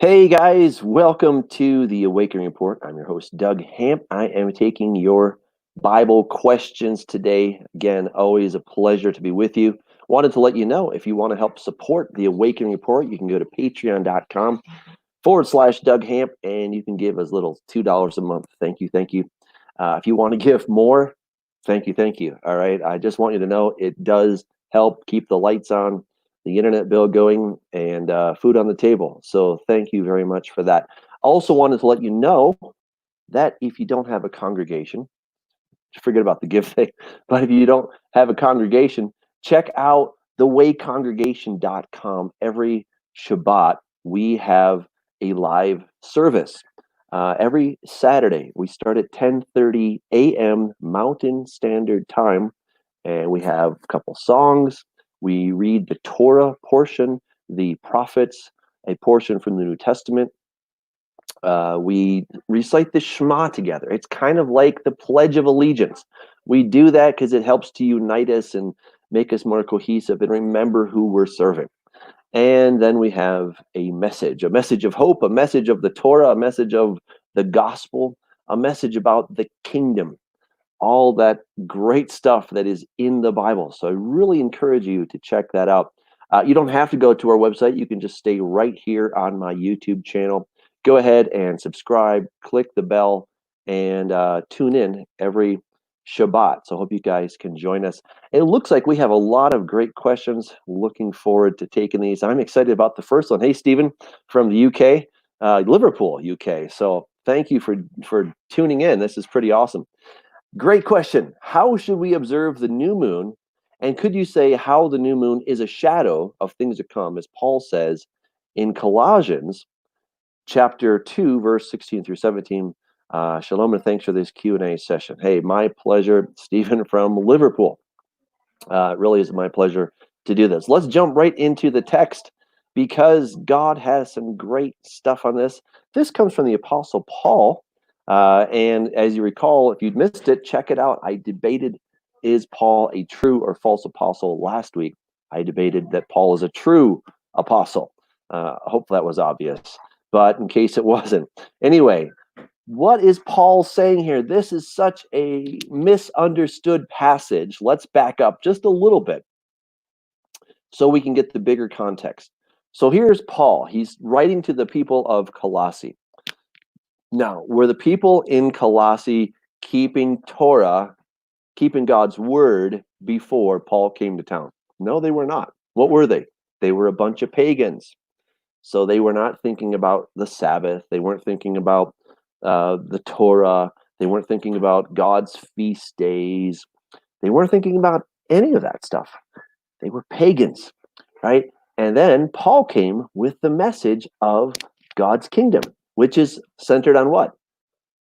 Hey guys, welcome to the Awakening Report. I'm your host, Doug Hamp. I am taking your Bible questions today. Again, always a pleasure to be with you. Wanted to let you know if you want to help support the Awakening Report, you can go to patreon.com/Doug Hamp and you can give as little as $2 a month. Thank you. Thank you. If you want to give more, thank you. Thank you. All right. I just want you to know it does help keep the lights on, the internet bill going, and food on the table. So thank you very much for that. I also wanted to let you know that if you don't have a congregation, forget about the give thing, but if you don't have a congregation, check out thewaycongregation.com. Every Shabbat, we have a live service. Every Saturday, we start at 10:30 a.m. Mountain Standard Time, and we have a couple songs. We read the Torah portion, the prophets, a portion from the New Testament. We recite the Shema together. It's kind of like the Pledge of Allegiance. We do that because it helps to unite us and make us more cohesive and remember who we're serving. And then we have a message of hope, a message of the Torah, a message of the gospel, a message about the kingdom, all that great stuff that is in the Bible. So I really encourage you to check that out. You don't have to go to our website. You can just stay right here on my YouTube channel. Go ahead and subscribe, click the bell, and tune in every Shabbat. So I hope you guys can join us. It looks like we have a lot of great questions. Looking forward to taking these. I'm excited about the first one. Hey, Stephen from the UK, Liverpool, UK. So thank you for tuning in. This is pretty awesome. Great question. How should we observe the new moon? And could you say how the new moon is a shadow of things to come, as Paul says in Colossians chapter 2, verse 16 through 17. Shalom and thanks for this Q&A session. Hey, my pleasure, Stephen from Liverpool. It really is my pleasure to do this. Let's jump right into the text because God has some great stuff on this. This comes from the Apostle Paul. And as you recall, if you'd missed it, check it out. I debated, is Paul a true or false apostle last week? I debated that Paul is a true apostle. Hope that was obvious, but in case it wasn't. Anyway, what is Paul saying here? This is such a misunderstood passage. Let's back up just a little bit so we can get the bigger context. So here's Paul. He's writing to the people of Colossae. Now, were the people in Colossae keeping Torah, keeping God's word before Paul came to town? No, they were not. What were they? They were a bunch of pagans. So they were not thinking about the Sabbath. They weren't thinking about the Torah. They weren't thinking about God's feast days. They weren't thinking about any of that stuff. They were pagans, right? And then Paul came with the message of God's kingdom, which is centered on what?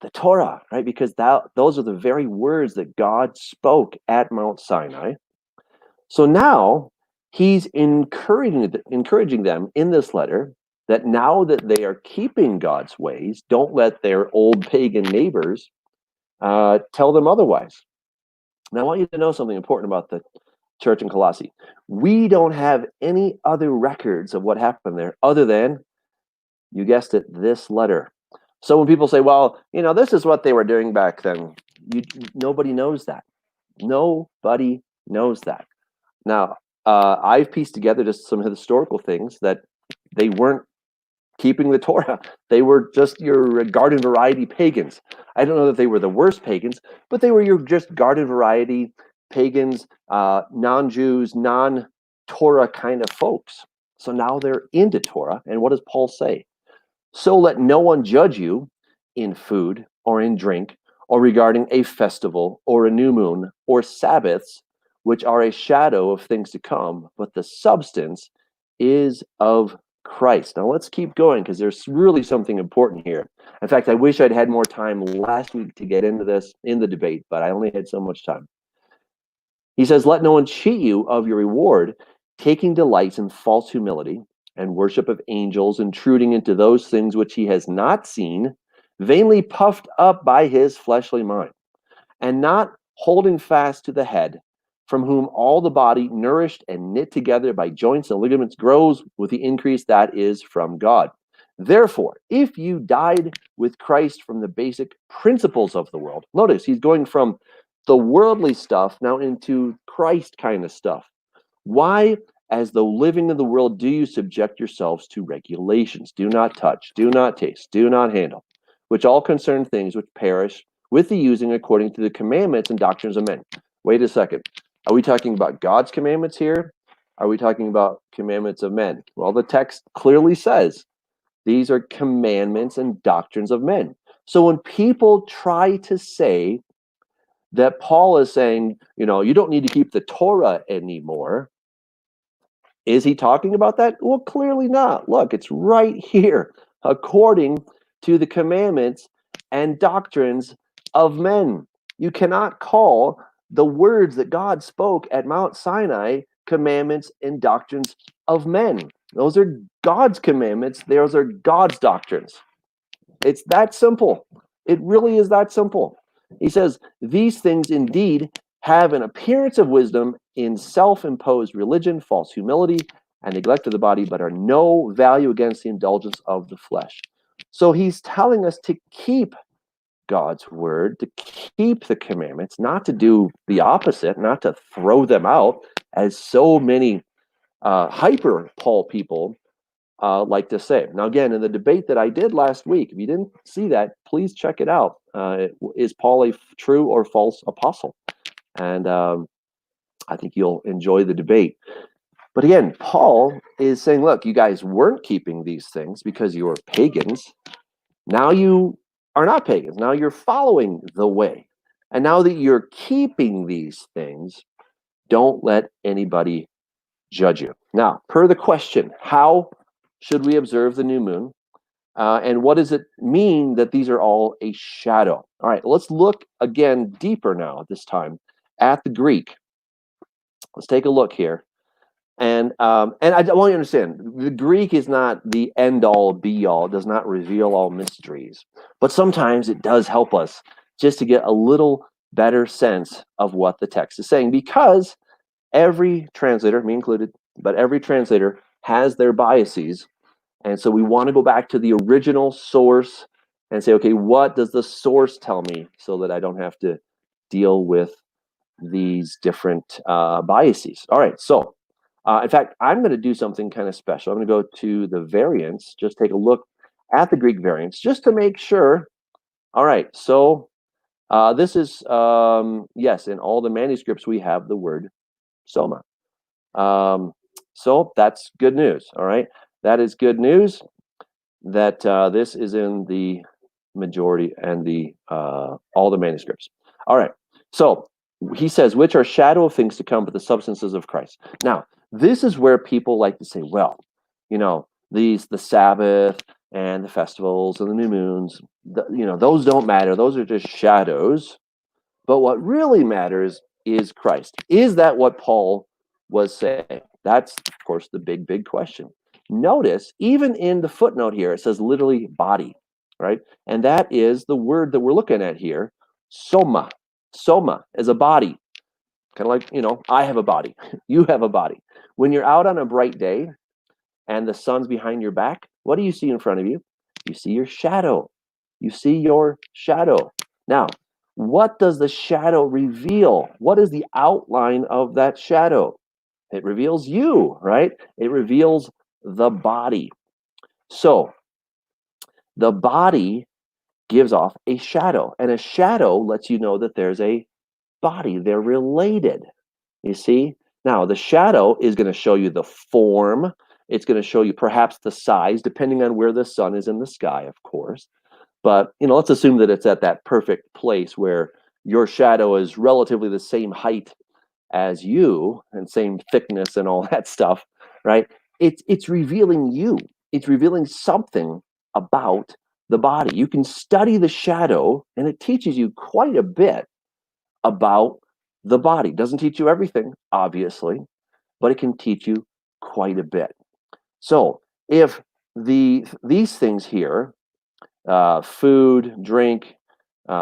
The Torah, right? Because those are the very words that God spoke at Mount Sinai. So now he's encouraging them in this letter that now that they are keeping God's ways, don't let their old pagan neighbors tell them otherwise. Now, I want you to know something important about the church in Colossae. We don't have any other records of what happened there other than, you guessed it, this letter. So when people say, well, this is what they were doing back then, nobody knows that. Nobody knows that. Now, I've pieced together just some historical things that they weren't keeping the Torah. They were just your garden variety pagans. I don't know that they were the worst pagans, but they were your just garden variety pagans, non-Jews, non-Torah kind of folks. So now they're into Torah. And what does Paul say? So let no one judge you in food or in drink or regarding a festival or a new moon or Sabbaths, which are a shadow of things to come, but the substance is of Christ. Now let's keep going because there's really something important here. In fact, I wish I'd had more time last week to get into this in the debate, but I only had so much time. He says, let no one cheat you of your reward, taking delight in false humility and worship of angels, intruding into those things which he has not seen, vainly puffed up by his fleshly mind, and not holding fast to the head, from whom all the body, nourished and knit together by joints and ligaments, grows with the increase that is from God. Therefore, if you died with Christ from the basic principles of the world, notice he's going from the worldly stuff now into Christ kind of stuff. Why, as though living in the world, do you subject yourselves to regulations? Do not touch, do not taste, do not handle, which all concern things which perish with the using according to the commandments and doctrines of men. Wait a second. Are we talking about God's commandments here? Are we talking about commandments of men? Well, the text clearly says these are commandments and doctrines of men. So when people try to say that Paul is saying, you don't need to keep the Torah anymore, is he talking about that? Well, clearly not. Look, it's right here, according to the commandments and doctrines of men. You cannot call the words that God spoke at Mount Sinai commandments and doctrines of men. Those are God's commandments. Those are God's doctrines. It's that simple. It really is that simple. He says, these things indeed have an appearance of wisdom in self-imposed religion, false humility, and neglect of the body, but are no value against the indulgence of the flesh. So he's telling us to keep God's word, to keep the commandments, not to do the opposite, not to throw them out, as so many hyper Paul people like to say. Now, again, in the debate that I did last week, if you didn't see that, please check it out. Is Paul a true or false apostle? And I think you'll enjoy the debate. But again, Paul is saying, look, you guys weren't keeping these things because you were pagans. Now you are not pagans. Now you're following the way. And now that you're keeping these things, don't let anybody judge you. Now, per the question, how should we observe the new moon? And what does it mean that these are all a shadow? All right, let's look again deeper now, this time, at the Greek. Let's take a look here. And I want you to understand, the Greek is not the end-all, be-all. It does not reveal all mysteries. But sometimes it does help us just to get a little better sense of what the text is saying, because every translator, me included, but every translator has their biases. And so we want to go back to the original source and say, okay, what does the source tell me, so that I don't have to deal with these different biases. All right, so in fact, I'm going to do something kind of special. I'm going to go to the variants, just take a look at the Greek variants, just to make sure. All right, so this is, yes, in all the manuscripts we have the word soma. So that's good news, all right? That is good news that this is in the majority and the all the manuscripts. All right, so he says, which are shadow of things to come, but the substances of Christ. Now, this is where people like to say, well, the Sabbath and the festivals and the new moons, those don't matter. Those are just shadows. But what really matters is Christ. Is that what Paul was saying? That's, of course, the big, big question. Notice, even in the footnote here, it says literally body, right? And that is the word that we're looking at here, soma. Soma is a body. Kind of like, I have a body. You have a body. When you're out on a bright day and the sun's behind your back, what do you see in front of you? You see your shadow. You see your shadow. Now, what does the shadow reveal? What is the outline of that shadow? It reveals you, right? It reveals the body. So the body gives off a shadow, and a shadow lets you know that there's a body. They're related. You see? Now, the shadow is going to show you the form. It's going to show you perhaps the size, depending on where the sun is in the sky, of course. But, let's assume that it's at that perfect place where your shadow is relatively the same height as you and same thickness and all that stuff, right? It's revealing you. It's revealing something about the body. You can study the shadow, and it teaches you quite a bit about the body. Doesn't teach you everything, obviously, but it can teach you quite a bit. So if these things here, food, drink,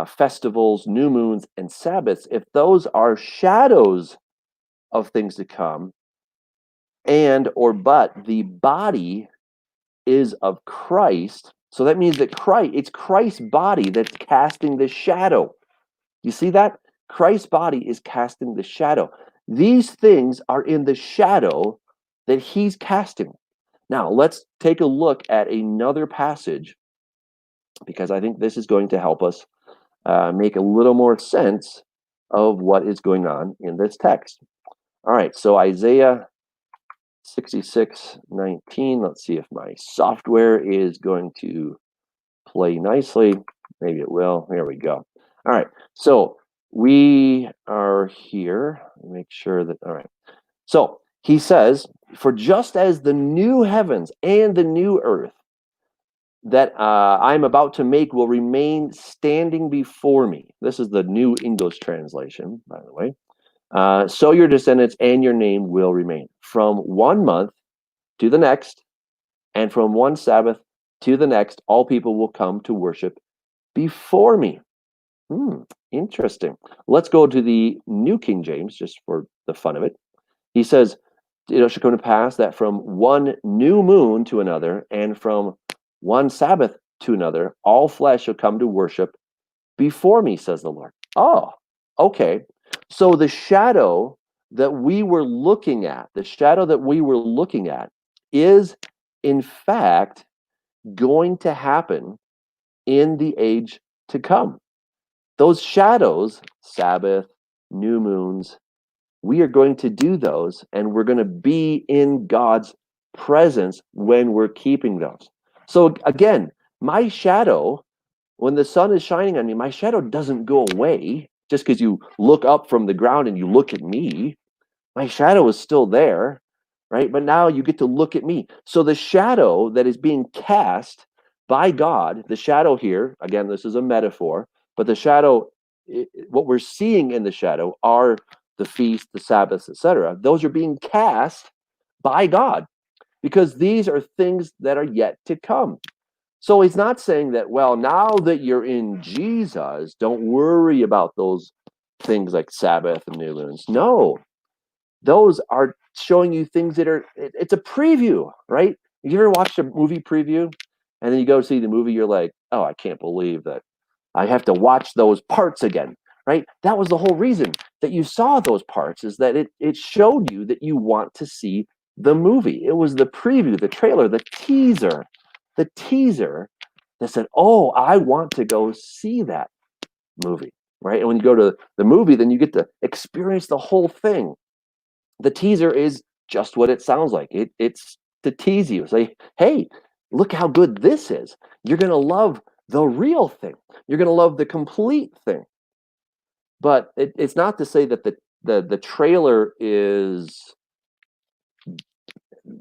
festivals, new moons, and Sabbaths, if those are shadows of things to come, but the body is of Christ. So that means that it's Christ's body that's casting the shadow. You see that? Christ's body is casting the shadow. These things are in the shadow that he's casting. Now, let's take a look at another passage, because I think this is going to help us make a little more sense of what is going on in this text. All right, so Isaiah 66:19. Let's see if my software is going to play nicely. Maybe it will. There we go. All right, so we are here. Make sure that, all right. So he says, for just as the new heavens and the new earth that I'm about to make will remain standing before me. This is the New English translation, by the way. So your descendants and your name will remain. From 1 month to the next, and from one Sabbath to the next, all people will come to worship before me. Interesting. Let's go to the New King James, just for the fun of it. He says, it shall come to pass that from one new moon to another, and from one Sabbath to another, all flesh shall come to worship before me, says the Lord. Oh, okay. So the shadow that we were looking at, is in fact going to happen in the age to come. Those shadows, Sabbath, new moons, we are going to do those, and we're going to be in God's presence when we're keeping those. So again, my shadow, when the sun is shining on me, my shadow doesn't go away just because you look up from the ground and you look at me. My shadow is still there, right? But now you get to look at me. So the shadow that is being cast by God, the shadow here, again, this is a metaphor, but the shadow, what we're seeing in the shadow are the feast, the Sabbaths, etc. Those are being cast by God because these are things that are yet to come. So he's not saying that, well, now that you're in Jesus, don't worry about those things like Sabbath and new moons. No, those are showing you things that are, it's a preview, right? You ever watched a movie preview and then you go see the movie, you're like, oh, I can't believe that I have to watch those parts again, right? That was the whole reason that you saw those parts, is that it showed you that you want to see the movie. It was the preview, the trailer, the teaser that said, oh, I want to go see that movie, right? And when you go to the movie, then you get to experience the whole thing. The teaser is just what it sounds like. It's to tease you. Say, hey, look how good this is. You're going to love the real thing. You're going to love the complete thing. But it's not to say that the trailer is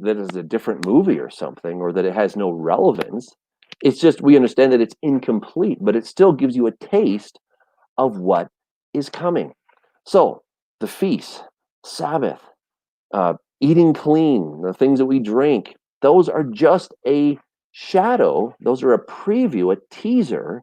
a different movie or something, or that it has no relevance. It's just we understand that it's incomplete, but it still gives you a taste of what is coming. So the feast, Sabbath, eating clean, the things that we drink, those are just a shadow. Those are a preview, a teaser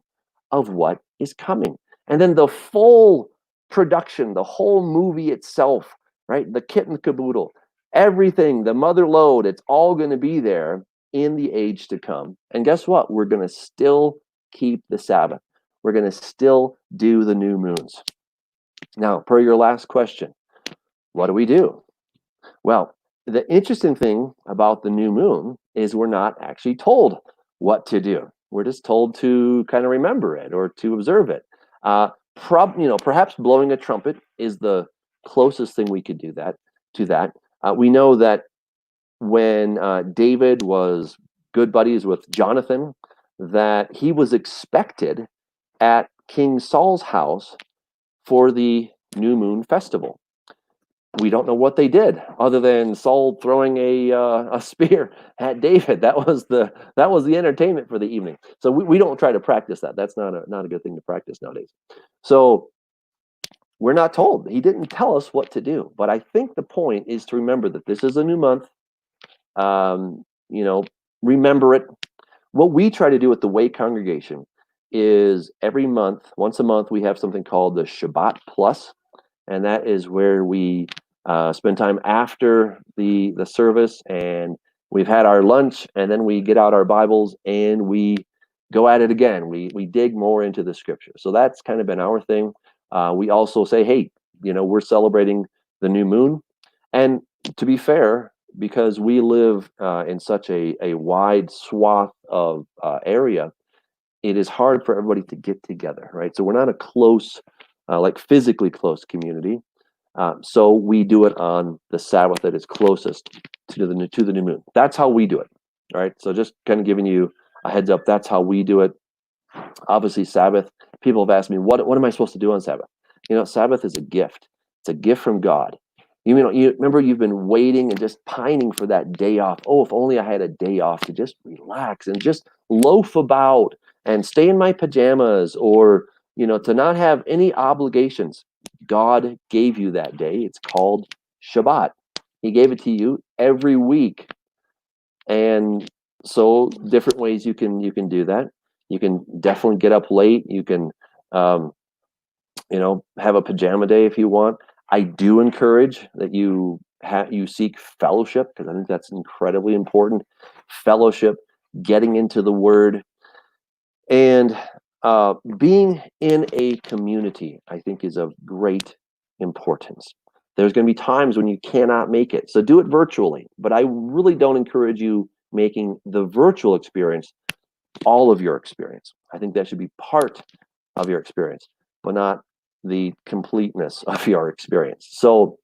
of what is coming. And then the full production, the whole movie itself, right? The kit and caboodle, everything, the mother lode, it's all going to be there in the age to come. And guess what? We're going to still keep the Sabbath. We're going to still do the new moons. Now, per your last question, what do we do? Well, the interesting thing about the new moon is we're not actually told what to do. We're just told to kind of remember it or to observe it. Perhaps blowing a trumpet is the closest thing we could do to that. We know that when David was good buddies with Jonathan, that he was expected at King Saul's house for the new moon festival. We don't know what they did other than Saul throwing a spear at David. That was the entertainment for the evening. So we don't try to practice that. That's not a good thing to practice nowadays. So we're not told. He didn't tell us what to do. But I think the point is to remember that this is a new month. Remember it. What we try to do with the Way congregation is every month, once a month, we have something called the Shabbat Plus, and that is where we spend time after the service, and we've had our lunch, and then we get out our Bibles and we go at it again. We dig more into the scripture. So that's kind of been our thing. We also say, hey, we're celebrating the new moon. And to be fair, because we live in such a wide swath of area, it is hard for everybody to get together, right? So we're not a close, like physically close community. So we do it on the Sabbath that is closest to the new moon. That's how we do it, right? So just kind of giving you a heads up. That's how we do it. Obviously, Sabbath. People have asked me, what am I supposed to do on Sabbath? Sabbath is a gift. It's a gift from God. You remember you've been waiting and just pining for that day off. Oh, if only I had a day off to just relax and just loaf about and stay in my pajamas, or to not have any obligations. God gave you that day. It's called Shabbat. He gave it to you every week. And so different ways you can do that. You can definitely get up late. You can have a pajama day if you want. I do encourage that you seek fellowship, because I think that's incredibly important. Fellowship, getting into the Word, and being in a community, I think, is of great importance. There's going to be times when you cannot make it, so do it virtually. But I really don't encourage you making the virtual experience all of your experience. I think that should be part of your experience, but not the completeness of your experience. So,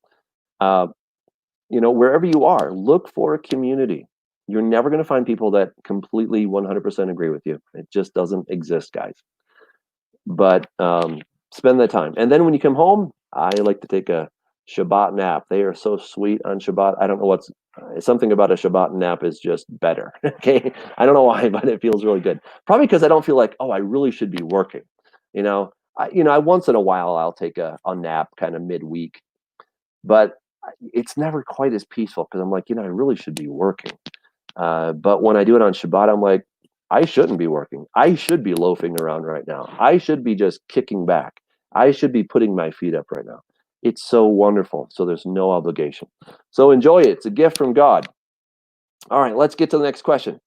wherever you are, look for a community. You're never going to find people that completely 100% agree with you. It just doesn't exist, guys. But spend the time. And then when you come home, I like to take a Shabbat nap. They are so sweet on Shabbat. I don't know something about a Shabbat nap is just better. Okay. I don't know why, but it feels really good. Probably because I don't feel like, I really should be working. I once in a while, I'll take a nap kind of midweek, but it's never quite as peaceful because I'm like, I really should be working. But when I do it on Shabbat, I'm like, I shouldn't be working. I should be loafing around right now. I should be just kicking back. I should be putting my feet up right now. It's so wonderful. So there's no obligation. So enjoy it. It's a gift from God. All right, let's get to the next question.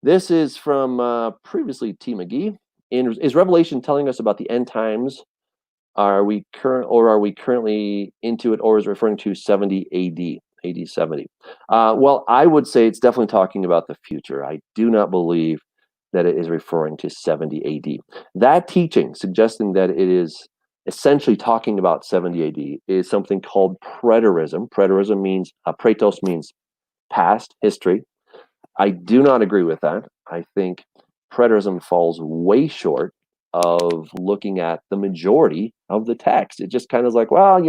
This is from previously T. McGee. Is Revelation telling us about the end times? Are we currently into it, or is it referring to 70 AD? AD 70. Well, I would say it's definitely talking about the future. I do not believe that it is referring to 70 AD. That teaching, suggesting that it is essentially talking about 70 AD, is something called preterism. Preterism means, pretos means past history. I do not agree with that. I think preterism falls way short of looking at the majority of the text. It just kind of is like, well,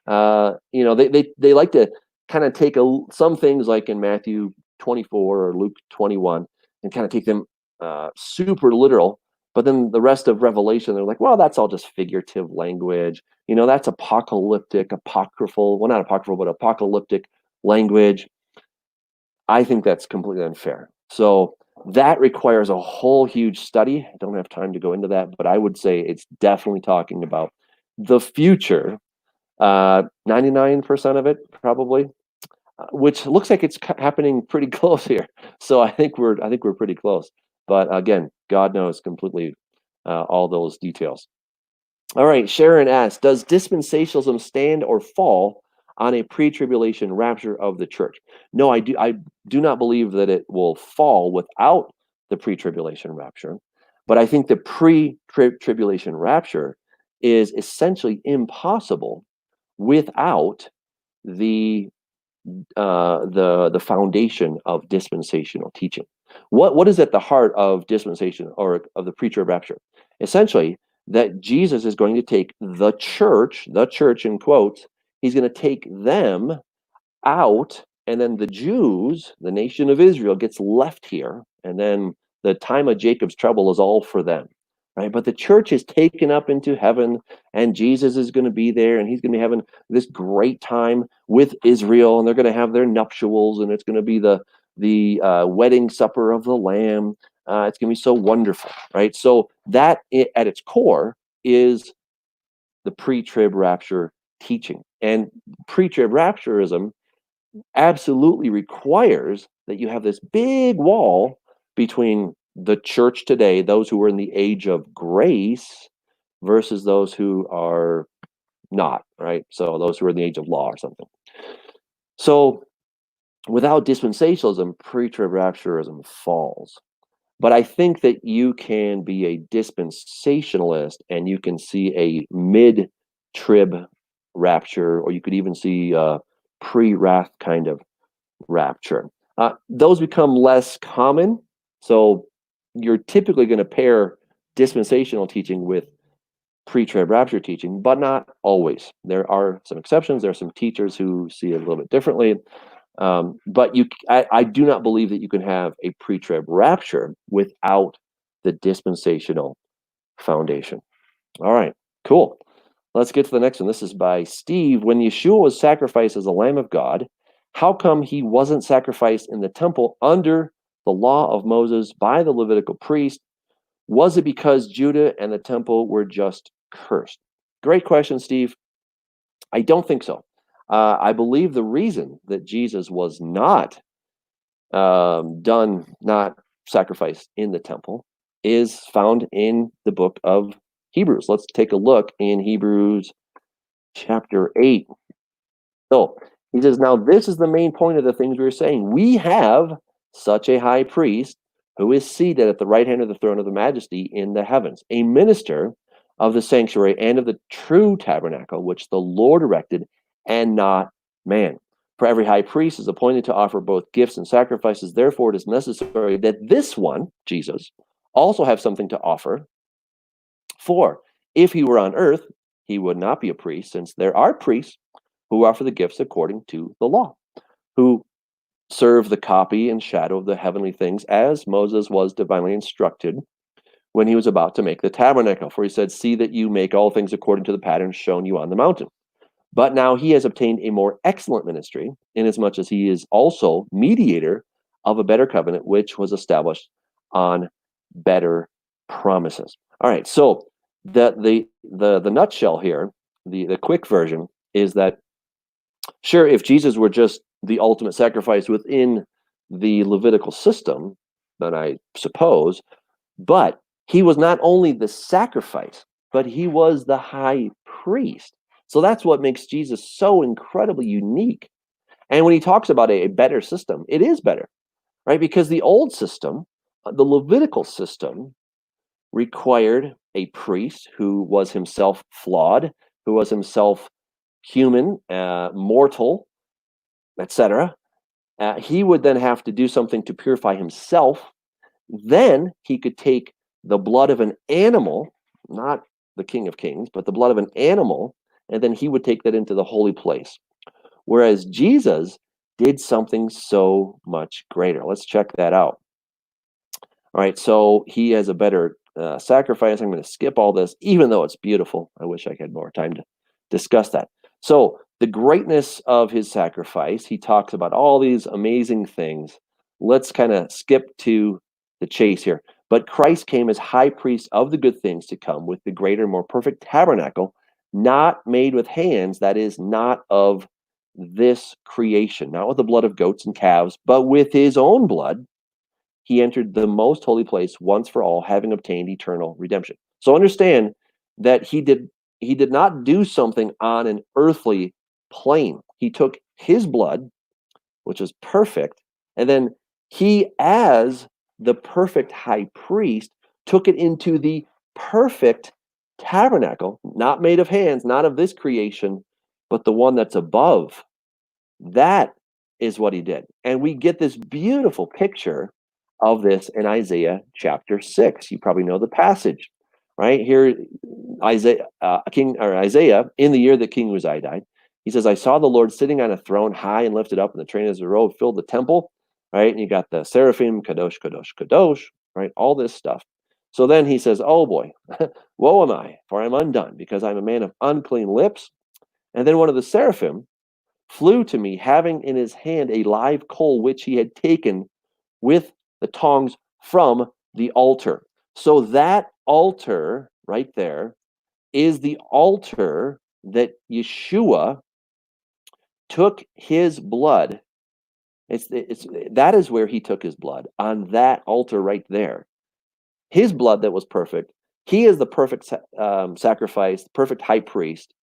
they like to kind of take some things like in Matthew 24 or Luke 21 and kind of take them super literal. But then the rest of Revelation, they're like, well, that's all just figurative language. That's apocalyptic, apocryphal, well, not apocryphal, but apocalyptic language. I think that's completely unfair. So that requires a whole huge study. I don't have time to go into that, but I would say it's definitely talking about the future. 99% of it, probably, which looks like it's happening pretty close here. So I think we're pretty close. But again, God knows completely all those details. All right, Sharon asks, does dispensationalism stand or fall on a pre-tribulation rapture of the church? No, I do not believe that it will fall without the pre-tribulation rapture, but I think the pre-tribulation rapture is essentially impossible without the foundation of dispensational teaching. What is at the heart of dispensation, or of the pre-trib rapture? Essentially, that Jesus is going to take the church in quotes, he's going to take them out, and then the Jews, the nation of Israel, gets left here, and then the time of Jacob's trouble is all for them, right? But the church is taken up into heaven, and Jesus is going to be there, and he's going to be having this great time with Israel, and they're going to have their nuptials, and it's going to be the wedding supper of the Lamb. It's going to be so wonderful, right? So that at its core is the pre-trib rapture teaching. And pre-trib rapturism absolutely requires that you have this big wall between the church today, those who are in the age of grace, versus those who are not, right? So those who are in the age of law or something. So without dispensationalism, pre-trib rapturism falls. But I think that you can be a dispensationalist and you can see a mid-trib rapture, or you could even see a pre-wrath kind of rapture. Those become less common. So you're typically going to pair dispensational teaching with pre-trib rapture teaching, but not always. There are some exceptions. There are some teachers who see it a little bit differently. But I do not believe that you can have a pre-trib rapture without the dispensational foundation. All right, cool. Let's get to the next one. This is by Steve. When Yeshua was sacrificed as a Lamb of God, how come he wasn't sacrificed in the temple under the law of Moses by the Levitical priest? Was it because Judah and the temple were just cursed? Great question, Steve. I don't think so. I believe the reason that Jesus was not not sacrificed in the temple is found in the book of Hebrews. Let's take a look in Hebrews chapter 8. So he says, now this is the main point of the things we were saying. We have such a high priest who is seated at the right hand of the throne of the majesty in the heavens, a minister of the sanctuary and of the true tabernacle, which the Lord erected and not man. For every high priest is appointed to offer both gifts and sacrifices. Therefore, it is necessary that this one, Jesus, also have something to offer. For if he were on earth, he would not be a priest, since there are priests who offer the gifts according to the law, who serve the copy and shadow of the heavenly things, as Moses was divinely instructed when he was about to make the tabernacle. For he said, see that you make all things according to the pattern shown you on the mountain. But now he has obtained a more excellent ministry, inasmuch as he is also mediator of a better covenant, which was established on better promises. All right, so the nutshell here, the quick version is that, sure, if Jesus were just the ultimate sacrifice within the Levitical system, then I suppose, but he was not only the sacrifice, but he was the high priest. So that's what makes Jesus so incredibly unique. And when he talks about a better system, it is better, right? Because the old system, the Levitical system, required a priest who was himself flawed, who was himself human, mortal, etc. He would then have to do something to purify himself. Then he could take the blood of an animal, not the King of Kings, but the blood of an animal, and then he would take that into the holy place. Whereas Jesus did something so much greater. Let's check that out. All right, so he has a better sacrifice. I'm going to skip all this, even though it's beautiful. I wish I had more time to discuss that. So the greatness of his sacrifice, he talks about all these amazing things. Let's kind of skip to the chase here. But Christ came as high priest of the good things to come with the greater, more perfect tabernacle, not made with hands, that is, not of this creation, not with the blood of goats and calves, but with his own blood. He entered the most holy place once for all, having obtained eternal redemption. So understand that he did not do something on an earthly plane. He took his blood, which is perfect, and then he, as the perfect high priest, took it into the perfect tabernacle, not made of hands, not of this creation, but the one that's above. That is what he did. And we get this beautiful picture of this in Isaiah chapter 6. You probably know the passage, right? Here, Isaiah, in the year that King Uzziah died, he says, I saw the Lord sitting on a throne high and lifted up, and the train of his robe filled the temple, right? And you got the seraphim, kadosh, kadosh, kadosh, right? All this stuff. So then he says, oh boy, woe am I, for I'm undone, because I'm a man of unclean lips. And then one of the seraphim flew to me, having in his hand a live coal, which he had taken with the tongs from the altar. So that altar right there is the altar that Yeshua took his blood. That is where he took his blood, on that altar right there. His blood that was perfect. He is the perfect sacrifice, perfect high priest,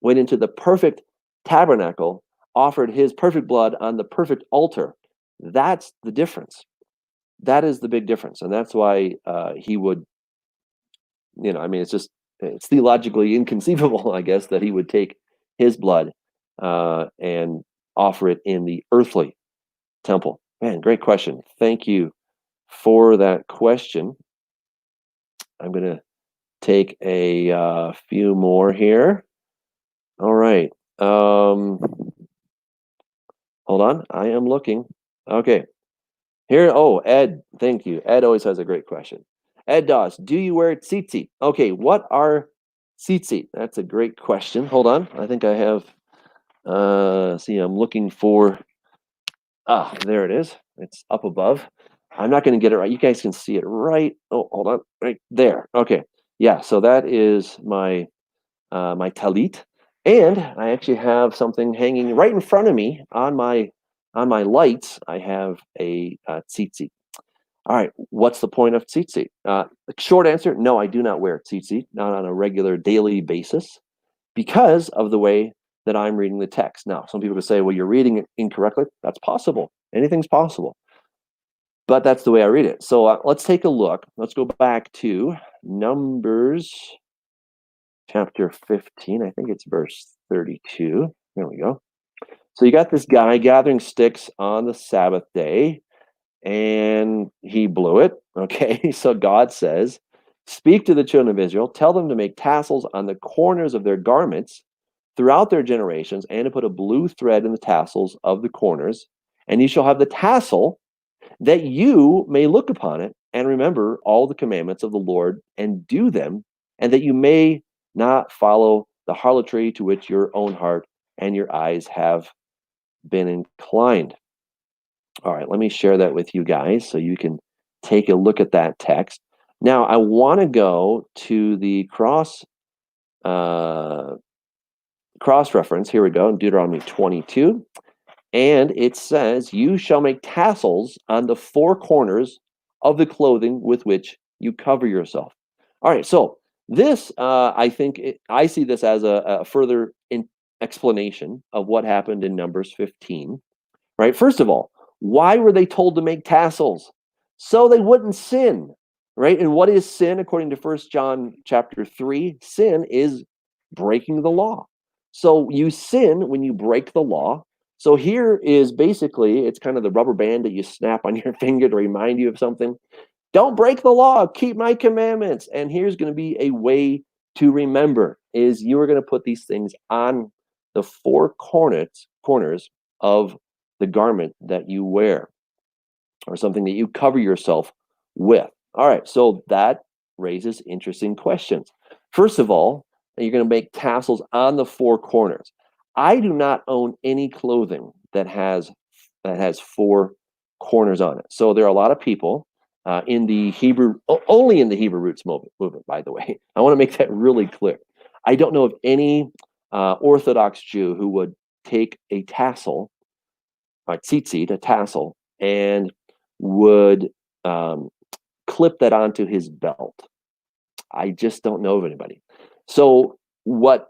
went into the perfect tabernacle, offered his perfect blood on the perfect altar. That's the difference. That is the big difference. And that's why he would, it's theologically inconceivable, I guess, that he would take his blood and offer it in the earthly temple. Man, great question. Thank you for that question. I'm going to take a few more here. All right. Hold on. I am looking. Okay. Here. Oh, Ed. Thank you. Ed always has a great question. Ed Doss, do you wear tzitzi? Okay. What are tzitzi? That's a great question. Hold on. I think I have. I'm looking for. There it is. It's up above. I'm not going to get it right. You guys can see it right. Oh, hold on. Right there. Okay. Yeah. So that is my talit, and I actually have something hanging right in front of me on my lights. I have a tzitzi. All right, what's the point of tzitzi? Short answer: no, I do not wear tzitzi, not on a regular daily basis, because of the way that I'm reading the text. Now, some people could say, "Well, you're reading it incorrectly." That's possible. Anything's possible. But that's the way I read it. So let's take a look. Let's go back to Numbers chapter 15. I think it's verse 32. There we go. So you got this guy gathering sticks on the Sabbath day, and he blew it. Okay, so God says, "Speak to the children of Israel, tell them to make tassels on the corners of their garments throughout their generations, and to put a blue thread in the tassels of the corners. And you shall have the tassel, that you may look upon it and remember all the commandments of the Lord and do them, and that you may not follow the harlotry to which your own heart and your eyes have been inclined." All right, let me share that with you guys so you can take a look at that text. Now, I want to go to the cross reference. Here we go, in Deuteronomy 22. And it says, "You shall make tassels on the four corners of the clothing with which you cover yourself." All right, so this, I see this as a further explanation of what happened in Numbers 15. Right? First of all, why were they told to make tassels? So they wouldn't sin. Right? And what is sin according to 1 John chapter 3? Sin is breaking the law. So you sin when you break the law. So here is basically, it's kind of the rubber band that you snap on your finger to remind you of something. Don't break the law, keep my commandments. And here's going to be a way to remember, is you are going to put these things on the four corners of the garment that you wear, or something that you cover yourself with. All right, so that raises interesting questions. First of all, you're going to make tassels on the four corners. I do not own any clothing that has four corners on it. So there are a lot of people in the Hebrew, only in the Hebrew roots movement, by the way. I want to make that really clear. I don't know of any Orthodox Jew who would take a tassel, a tzitzi, a tassel, and would clip that onto his belt. I just don't know of anybody. So what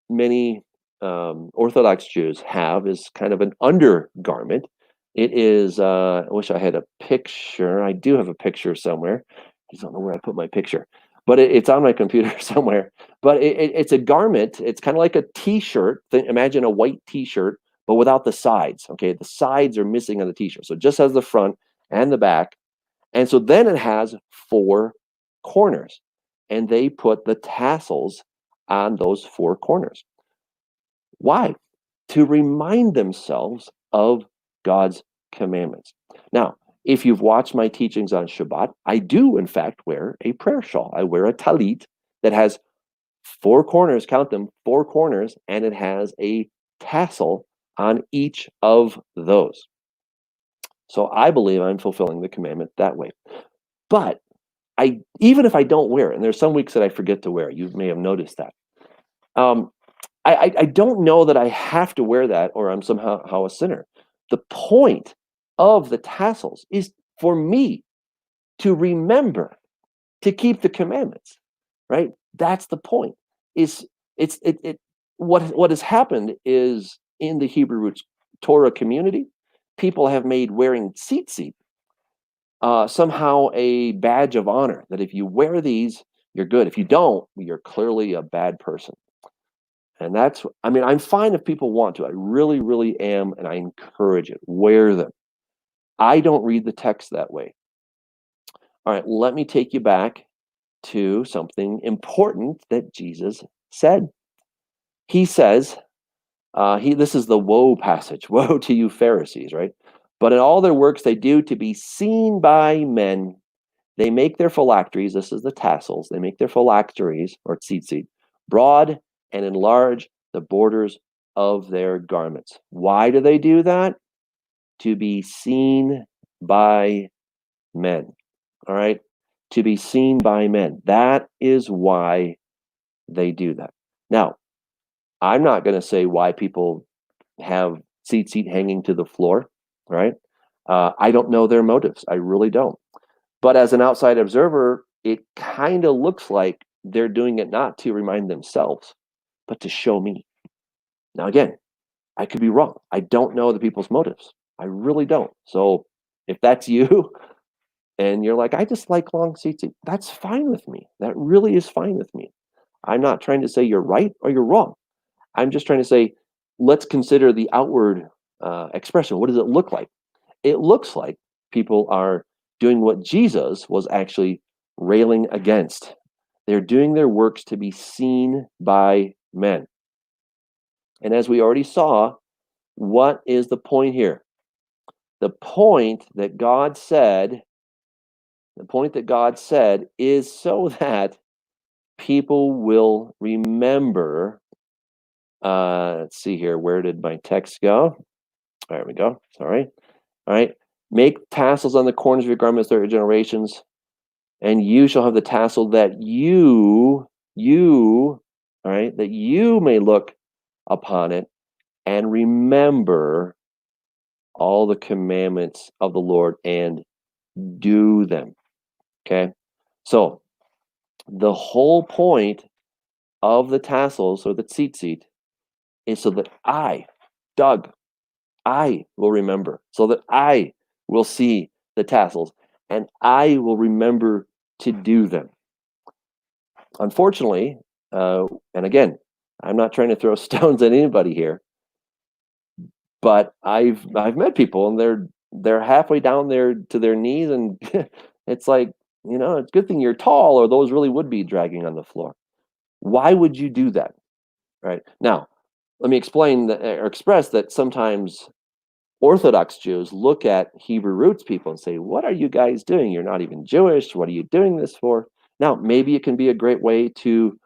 many Orthodox Jews have is kind of an undergarment. It is, I wish I had a picture. I do have a picture somewhere. I just don't know where I put my picture, but it's on my computer somewhere. But it's a garment. It's kind of like a t-shirt. Imagine a white t-shirt, but without the sides. Okay, the sides are missing on the t-shirt. So it just has the front and the back. And so then it has four corners, and they put the tassels on those four corners. Why? To remind themselves of God's commandments. Now, if you've watched my teachings on Shabbat, I do, in fact, wear a prayer shawl. I wear a talit that has four corners, count them, four corners, and it has a tassel on each of those. So I believe I'm fulfilling the commandment that way. But even if I don't wear it, and there's some weeks that I forget to wear it, you may have noticed that. I don't know that I have to wear that or I'm somehow a sinner. The point of the tassels is for me to remember to keep the commandments, right? That's the point. Is what has happened is in the Hebrew roots Torah community, people have made wearing tzitzi somehow a badge of honor. That if you wear these, you're good. If you don't, you're clearly a bad person. And that's, I mean, I'm fine if people want to. I really, really am, and I encourage it. Wear them. I don't read the text that way. All right, let me take you back to something important that Jesus said. He says, this is the woe passage. Woe to you, Pharisees, right? But in all their works they do to be seen by men. They make their phylacteries, this is the tassels, they make their phylacteries, or tzitzi, broad and enlarge the borders of their garments. Why do they do that? To be seen by men. All right? To be seen by men. That is why they do that. Now, I'm not going to say why people have tzitzi hanging to the floor, right? I don't know their motives. I really don't. But as an outside observer, it kind of looks like they're doing it not to remind themselves, but to show me. Now, again, I could be wrong. I don't know the people's motives. I really don't. So if that's you and you're like, I just like long tzitzi, that's fine with me. That really is fine with me. I'm not trying to say you're right or you're wrong. I'm just trying to say, let's consider the outward expression. What does it look like? It looks like people are doing what Jesus was actually railing against. They're doing their works to be seen by men. And as we already saw, what is the point here? The point that God said is so that people will remember. Let's see here. Where did my text go? There we go. Sorry. All right. Make tassels on the corners of your garments 30 generations, and you shall have the tassel that all right, that you may look upon it and remember all the commandments of the Lord and do them. Okay. So the whole point of the tassels or the tzitzit is so that Doug, I will remember, so that I will see the tassels and I will remember to do them. Unfortunately, and again, I'm not trying to throw stones at anybody here, but I've met people and they're halfway down there to their knees, and it's like, it's a good thing you're tall, or those really would be dragging on the floor. Why would you do that? Right now, let me explain or express that sometimes Orthodox Jews look at Hebrew roots people and say, what are you guys doing? You're not even Jewish. What are you doing this for? Now, maybe it can be a great way to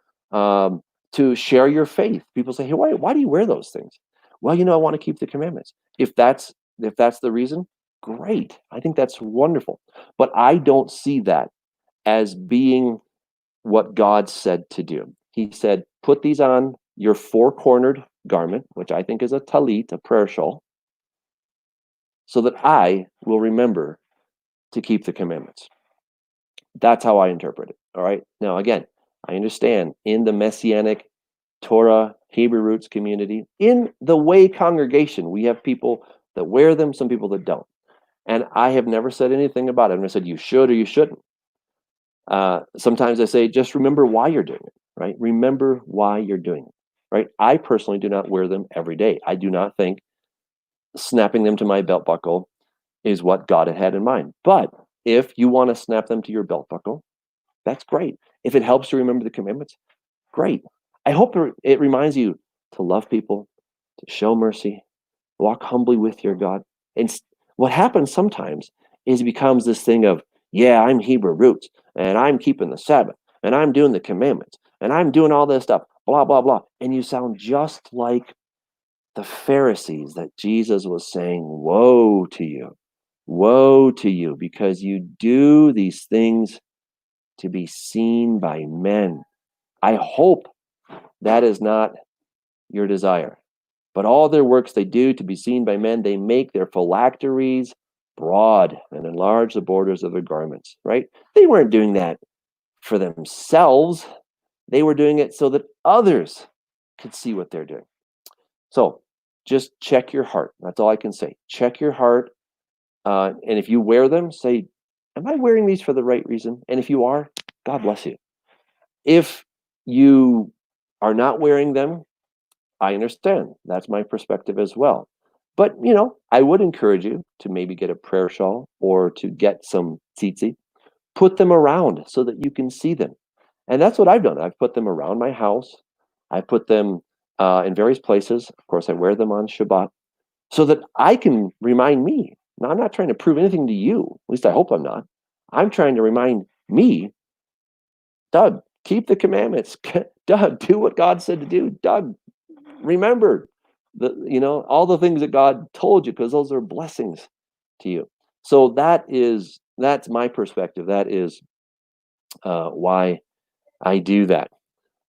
share your faith. People say, hey, why do you wear those things? Well, I want to keep the commandments. If that's the reason, great. I think that's wonderful. But I don't see that as being what God said to do. He said, put these on your four-cornered garment, which I think is a talit, a prayer shawl, so that I will remember to keep the commandments. That's how I interpret it. All right. Now, again, I understand in the Messianic Torah Hebrew roots community, in the way congregation, we have people that wear them, some people that don't. And I have never said anything about it. And I said, you should or you shouldn't. Sometimes I say, just remember why you're doing it, right? Remember why you're doing it, right? I personally do not wear them every day. I do not think snapping them to my belt buckle is what God had in mind. But if you want to snap them to your belt buckle, that's great. If it helps you remember the commandments, great. I hope it reminds you to love people, to show mercy, walk humbly with your God. And what happens sometimes is it becomes this thing of, yeah, I'm Hebrew roots, and I'm keeping the Sabbath, and I'm doing the commandments, and I'm doing all this stuff, blah, blah, blah. And you sound just like the Pharisees that Jesus was saying, woe to you. Woe to you, because you do these things to be seen by men. I hope that is not your desire. But all their works they do to be seen by men. They make their phylacteries broad and enlarge the borders of their garments, right? They weren't doing that for themselves. They were doing it so that others could see what they're doing. So just check your heart. That's all I can say. Check your heart. And if you wear them, say, am I wearing these for the right reason? And if you are, God bless you. If you are not wearing them, I understand. That's my perspective as well. But, I would encourage you to maybe get a prayer shawl or to get some tzitzi, put them around so that you can see them. And that's what I've done. I've put them around my house. I put them in various places. Of course, I wear them on Shabbat so that I can remind me. Now, I'm not trying to prove anything to you. At least I hope I'm not. I'm trying to remind me, Doug, keep the commandments. Doug, do what God said to do. Doug, remember all the things that God told you, because those are blessings to you. So that's my perspective. That is why I do that.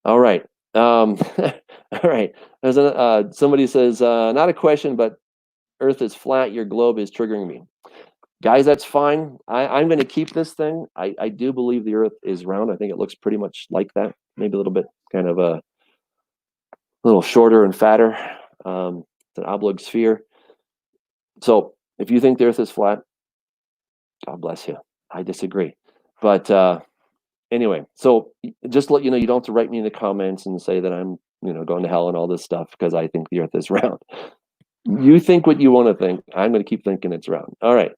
All right. All right. There's somebody says, not a question, but Earth is flat. Your globe is triggering me. Guys, that's fine. I'm going to keep this thing. I do believe the Earth is round. I think it looks pretty much like that. Maybe a little bit kind of a little shorter and fatter. It's an oblong sphere. So if you think the Earth is flat, God bless you. I disagree. But anyway, so just to let you know, you don't have to write me in the comments and say that I'm going to hell and all this stuff because I think the Earth is round. You think what you want to think. I'm going to keep thinking it's round. All right.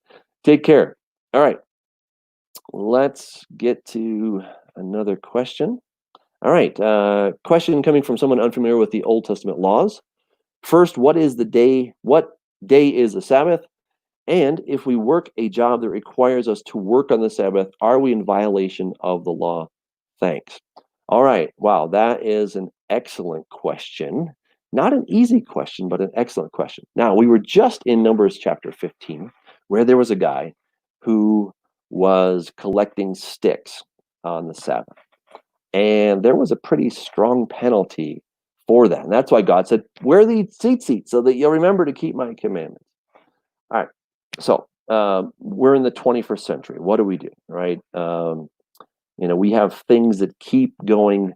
Take care. All right. Let's get to another question. All right. Question coming from someone unfamiliar with the Old Testament laws. First, what day is the Sabbath? And if we work a job that requires us to work on the Sabbath, are we in violation of the law? Thanks. All right. Wow, that is an excellent question. Not an easy question, but an excellent question. Now, we were just in Numbers chapter 15, where there was a guy who was collecting sticks on the Sabbath. And there was a pretty strong penalty for that. And that's why God said, wear the tzitzi so that you'll remember to keep my commandments. All right. So we're in the 21st century. What do we do, right? We have things that keep going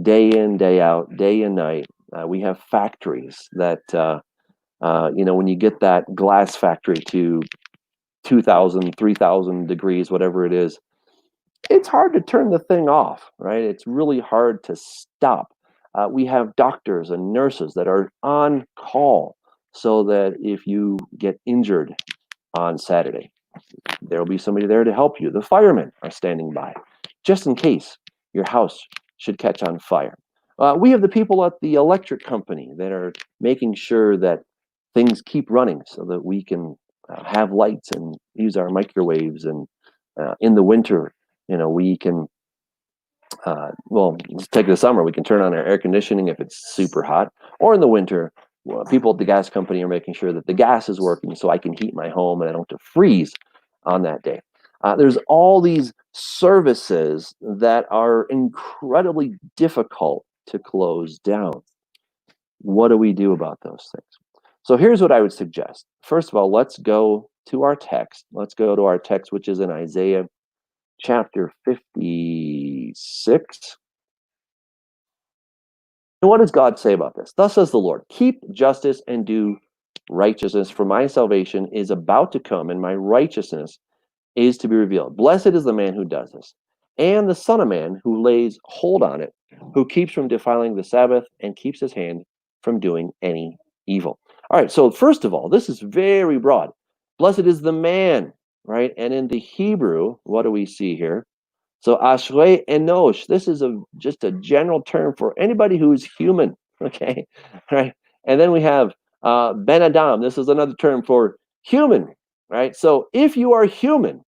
day in, day out, day and night. We have factories that, when you get that glass factory to 2,000, 3,000 degrees, whatever it is, it's hard to turn the thing off, right? It's really hard to stop. We have doctors and nurses that are on call so that if you get injured on Saturday, there will be somebody there to help you. The firemen are standing by just in case your house should catch on fire. We have the people at the electric company that are making sure that things keep running so that we can have lights and use our microwaves. And in the winter, we can, let's take the summer, we can turn on our air conditioning if it's super hot. Or in the winter, people at the gas company are making sure that the gas is working so I can heat my home and I don't have to freeze on that day. There's all these services that are incredibly difficult to close down. What do we do about those things? So here's what I would suggest. First of all, let's go to our text. Let's go to our text, which is in Isaiah chapter 56. And what does God say about this? Thus says the Lord, keep justice and do righteousness, for my salvation is about to come, and my righteousness is to be revealed. Blessed is the man who does this, and the Son of Man who lays hold on it, who keeps from defiling the Sabbath and keeps his hand from doing any evil. All right, so first of all, this is very broad. Blessed is the man, right? And in the Hebrew, what do we see here? So Ashrei Enosh, this is just a general term for anybody who is human, okay? Right? And then we have Ben Adam, this is another term for human, right? So if you are human,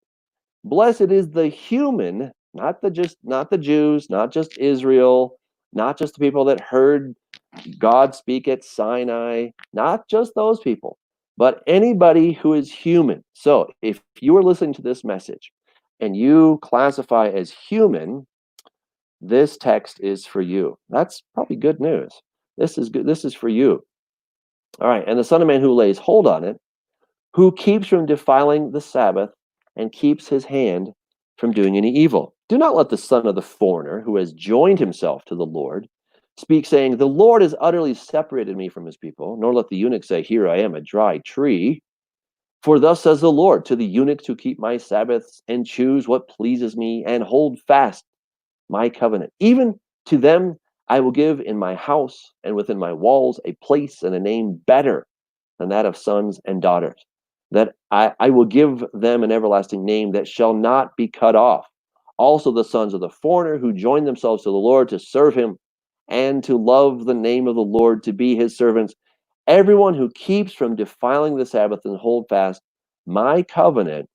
blessed is the human, not the Jews, not just Israel, not just the people that heard God speak at Sinai, not just those people, but anybody who is human. So if you are listening to this message and you classify as human, this text is for you. That's probably good news. This is good. This is for you. All right. And the Son of Man who lays hold on it, who keeps from defiling the Sabbath and keeps his hand from doing any evil. Do not let the son of the foreigner who has joined himself to the Lord speak, saying, the Lord has utterly separated me from his people, nor let the eunuch say, here I am, a dry tree. For thus says the Lord to the eunuchs who keep my Sabbaths and choose what pleases me and hold fast my covenant. Even to them I will give in my house and within my walls a place and a name better than that of sons and daughters, that I will give them an everlasting name that shall not be cut off. Also the sons of the foreigner who join themselves to the Lord to serve him and to love the name of the Lord, to be his servants. Everyone who keeps from defiling the Sabbath and hold fast my covenant,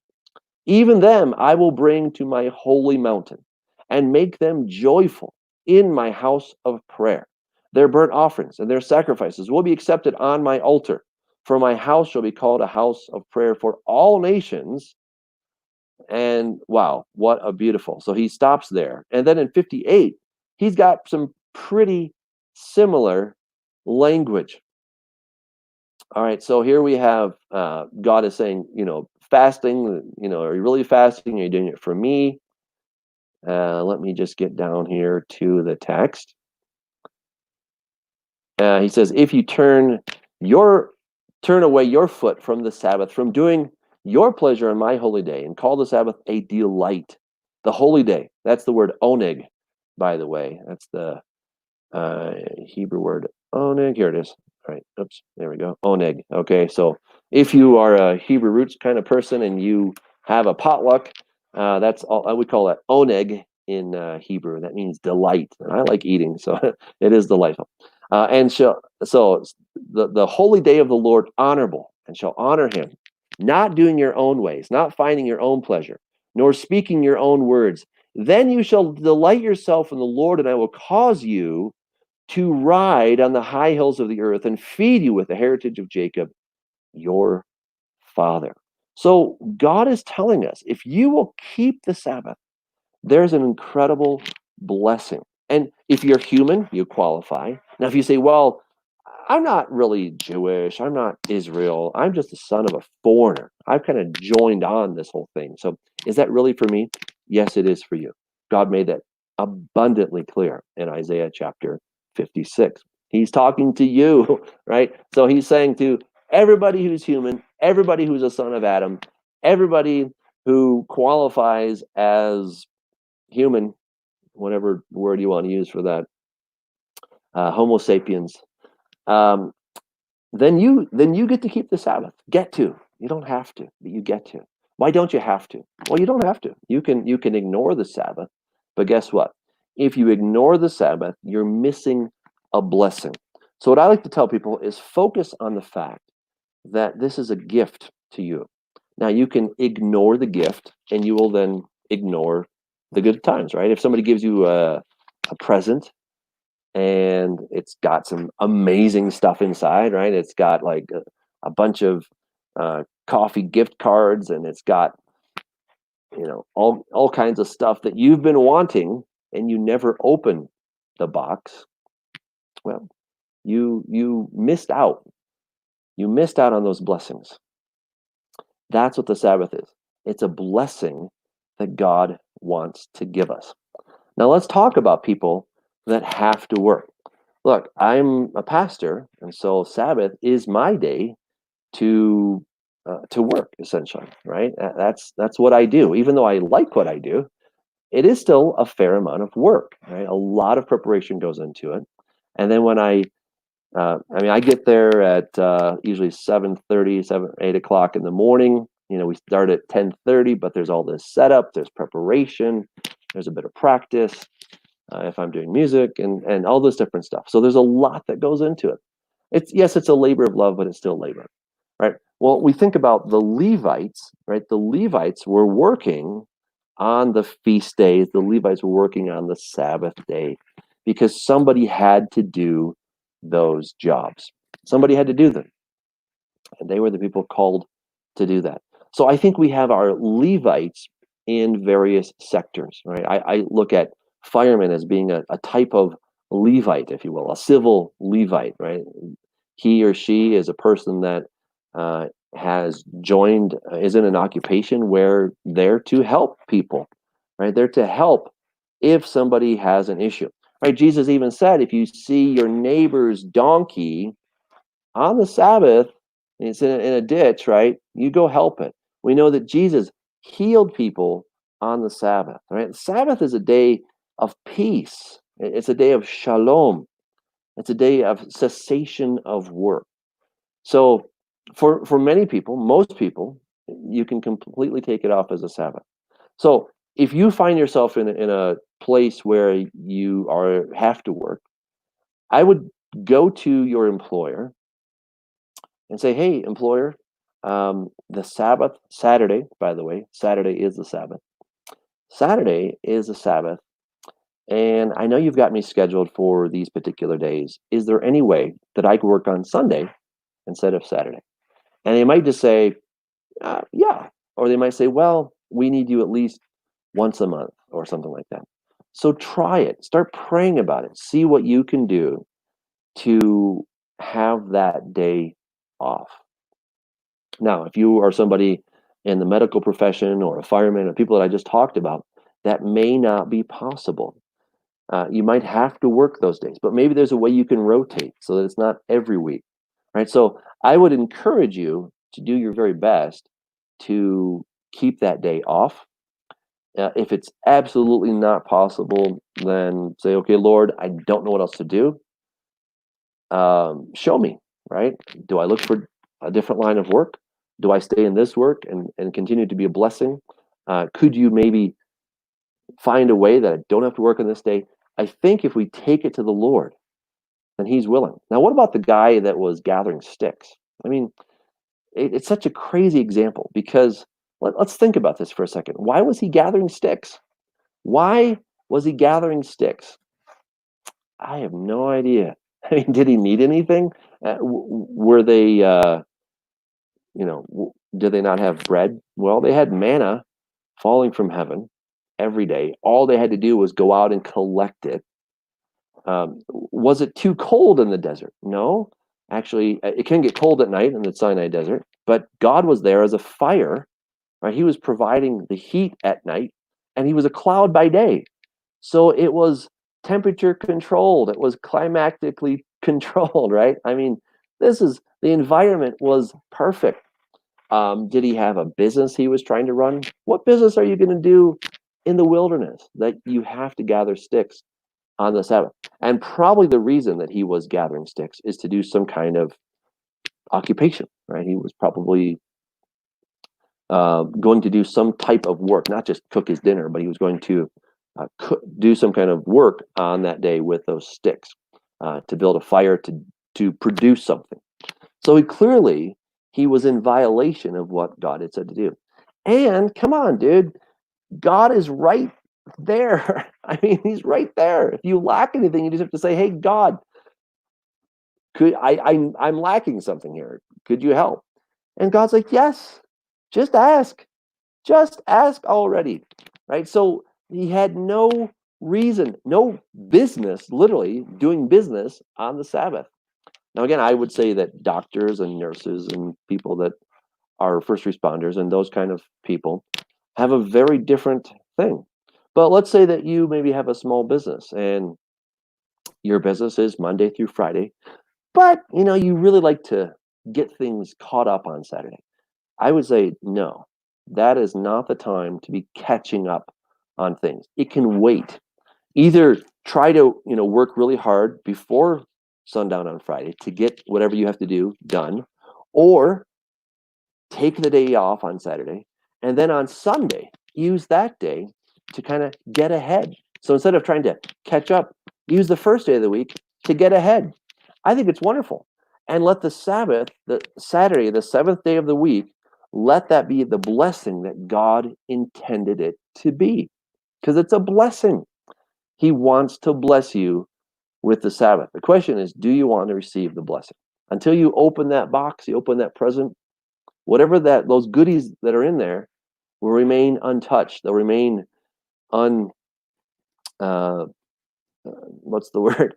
even them I will bring to my holy mountain and make them joyful in my house of prayer. Their burnt offerings and their sacrifices will be accepted on my altar. For my house shall be called a house of prayer for all nations. And wow, what a beautiful. So he stops there. And then in 58, he's got some pretty similar language. All right, so here we have God is saying, fasting, are you really fasting? Are you doing it for me? Let me just get down here to the text. He says, if you turn away your foot from the Sabbath, from doing your pleasure on my holy day, and call the Sabbath a delight, the holy day. That's the word oneg, by the way. That's the Hebrew word oneg. Here it is. All right. Oops. There we go. Oneg. Okay. So if you are a Hebrew roots kind of person and you have a potluck, that's all I would call it oneg in Hebrew. That means delight. And I like eating, so it is delightful. So the holy day of the Lord honorable, and shall honor him, not doing your own ways, not finding your own pleasure, nor speaking your own words. Then you shall delight yourself in the Lord, and I will cause you to ride on the high hills of the earth and feed you with the heritage of Jacob, your father. So God is telling us, if you will keep the Sabbath, there's an incredible blessing. And if you're human, you qualify. Now, if you say, well, I'm not really Jewish, I'm not Israel, I'm just the son of a foreigner, I've kind of joined on this whole thing. So is that really for me? Yes, it is for you. God made that abundantly clear in Isaiah chapter 56. He's talking to you, right? So he's saying to everybody who's human, everybody who's a son of Adam, everybody who qualifies as human, whatever word you want to use for that, Homo sapiens, um, then you get to keep the Sabbath. Get to. You don't have to, but you get to. Why don't you have to? Well, you don't have to. You can ignore the Sabbath, but guess what? If you ignore the Sabbath, you're missing a blessing. So what I like to tell people is focus on the fact that this is a gift to you. Now you can ignore the gift, and you will then ignore the good times, right? If somebody gives you a present and it's got some amazing stuff inside, right? It's got like a bunch of coffee gift cards, and it's got all kinds of stuff that you've been wanting, and you never open the box. Well, you missed out. You missed out on those blessings. That's what the Sabbath is. It's a blessing that God wants to give us. Now let's talk about people that have to work. Look, I'm a pastor, and so Sabbath is my day to work, essentially, right? That's what I do. Even though I like what I do, it is still a fair amount of work, right? A lot of preparation goes into it, and then when I get there at usually 7:30, 8 o'clock in the morning. We start at 10:30, but there's all this setup, there's preparation, there's a bit of practice. If I'm doing music and all this different stuff. So there's a lot that goes into it. It's a labor of love, but it's still labor, right? Well, we think about the Levites, right? The Levites were working on the feast days. The Levites were working on the Sabbath day because somebody had to do those jobs. Somebody had to do them. And they were the people called to do that. So I think we have our Levites in various sectors, right? I look at firemen as being a type of Levite, if you will, a civil Levite, right? He or she is a person that has joined, is in an occupation where they're to help people, right? They're to help if somebody has an issue, right? Jesus even said, if you see your neighbor's donkey on the Sabbath, and it's in a ditch, right? You go help it. We know that Jesus healed people on the Sabbath, right? The Sabbath is a day of peace. It's a day of shalom. It's a day of cessation of work. So for many people, most people, you can completely take it off as a Sabbath. So if you find yourself in a place where you have to work, I would go to your employer and say, hey, employer, the Sabbath, Saturday, by the way, Saturday is the Sabbath. Saturday is the Sabbath. And I know you've got me scheduled for these particular days. Is there any way that I could work on Sunday instead of Saturday? And they might just say, yeah. Or they might say, well, we need you at least once a month or something like that. So try it. Start praying about it. See what you can do to have that day off. Now, if you are somebody in the medical profession or a fireman or people that I just talked about, that may not be possible. You might have to work those days, but maybe there's a way you can rotate so that it's not every week, right? So I would encourage you to do your very best to keep that day off. If it's absolutely not possible, then say, okay, Lord, I don't know what else to do. Show me, right? Do I look for a different line of work? Do I stay in this work and continue to be a blessing? Could you maybe find a way that I don't have to work on this day? I think if we take it to the Lord, then He's willing. Now, what about the guy that was gathering sticks? I mean, it's such a crazy example because let's think about this for a second. Why was he gathering sticks? Why was he gathering sticks? I have no idea. I mean, did he need anything? Were they, did they not have bread? Well, they had manna falling from heaven every day. All they had to do was go out and collect it. Was it too cold in the desert? No. Actually, it can get cold at night in the Sinai desert, but God was there as a fire, right? He was providing the heat at night, and He was a cloud by day. So it was temperature controlled. It was climactically controlled, right? I mean, the environment was perfect. Did he have a business he was trying to run? What business are you going to do in the wilderness that you have to gather sticks on the Sabbath? And probably the reason that he was gathering sticks is to do some kind of occupation, right? He was probably going to do some type of work, not just cook his dinner, but he was going to do some kind of work on that day with those sticks to build a fire to produce something. So he was in violation of what God had said to do. And come on, dude, God is right there. I mean, He's right there. If you lack anything, you just have to say, "Hey, God, I'm lacking something here. Could you help?" And God's like, "Yes, just ask." Just ask already, right? So he had no reason, no business, literally doing business on the Sabbath. Now, again, I would say that doctors and nurses and people that are first responders and those kind of people have a very different thing. But let's say that you maybe have a small business and your business is Monday through Friday, but you really like to get things caught up on Saturday. I would say no, that is not the time to be catching up on things. It can wait. Either try to, work really hard before sundown on Friday to get whatever you have to do done, or take the day off on Saturday, and then on Sunday, use that day to kind of get ahead. So instead of trying to catch up, use the first day of the week to get ahead. I think it's wonderful. And let the Sabbath, the Saturday, the seventh day of the week, let that be the blessing that God intended it to be. Because it's a blessing. He wants to bless you with the Sabbath. The question is, do you want to receive the blessing? Until you open that box, you open that present, whatever those goodies that are in there will remain untouched. They'll remain what's the word?